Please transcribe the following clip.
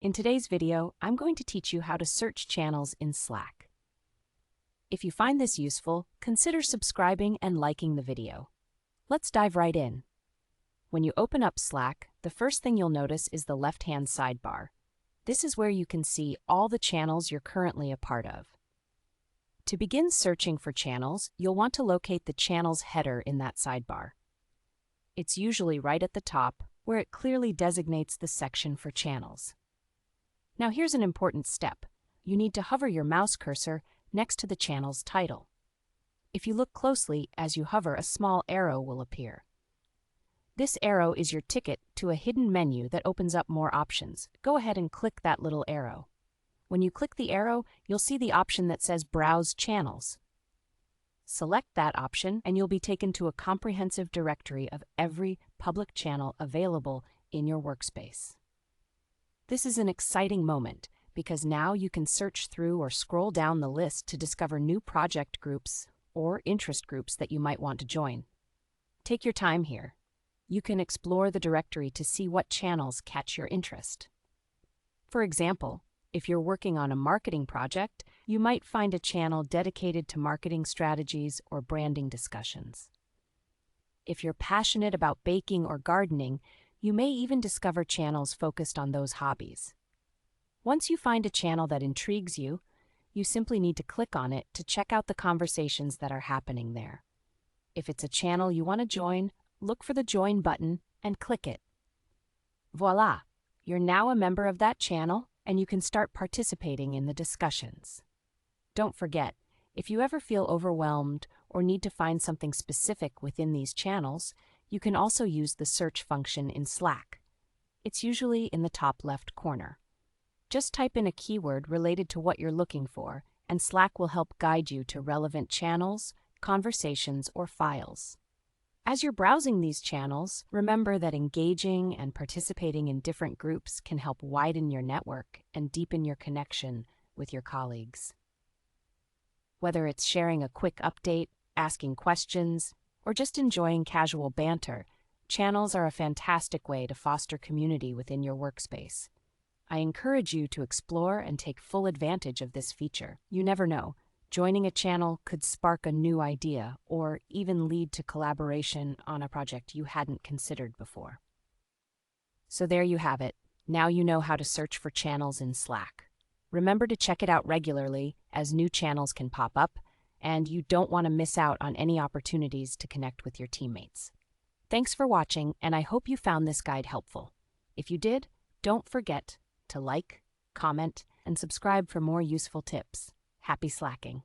In today's video, I'm going to teach you how to search channels in Slack. If you find this useful, consider subscribing and liking the video. Let's dive right in. When you open up Slack, the first thing you'll notice is the left-hand sidebar. This is where you can see all the channels you're currently a part of. To begin searching for channels, you'll want to locate the channel's header in that sidebar. It's usually right at the top, where it clearly designates the section for channels. Now here's an important step. You need to hover your mouse cursor next to the channel's title. If you look closely, as you hover, a small arrow will appear. This arrow is your ticket to a hidden menu that opens up more options. Go ahead and click that little arrow. When you click the arrow, you'll see the option that says Browse Channels. Select that option and you'll be taken to a comprehensive directory of every public channel available in your workspace. This is an exciting moment because now you can search through or scroll down the list to discover new project groups or interest groups that you might want to join. Take your time here. You can explore the directory to see what channels catch your interest. For example, if you're working on a marketing project, you might find a channel dedicated to marketing strategies or branding discussions. If you're passionate about baking or gardening, you may even discover channels focused on those hobbies. Once you find a channel that intrigues you, you simply need to click on it to check out the conversations that are happening there. If it's a channel you want to join, look for the Join button and click it. Voila! You're now a member of that channel and you can start participating in the discussions. Don't forget, if you ever feel overwhelmed or need to find something specific within these channels, you can also use the search function in Slack. It's usually in the top left corner. Just type in a keyword related to what you're looking for, and Slack will help guide you to relevant channels, conversations, or files. As you're browsing these channels, remember that engaging and participating in different groups can help widen your network and deepen your connection with your colleagues. Whether it's sharing a quick update, asking questions, or just enjoying casual banter, channels are a fantastic way to foster community within your workspace. I encourage you to explore and take full advantage of this feature. You never know. Joining a channel could spark a new idea or even lead to collaboration on a project you hadn't considered before. So there you have it. Now you know how to search for channels in Slack. Remember to check it out regularly, as new channels can pop up, and you don't want to miss out on any opportunities to connect with your teammates. Thanks for watching, and I hope you found this guide helpful. If you did, don't forget to like, comment, and subscribe for more useful tips. Happy slacking!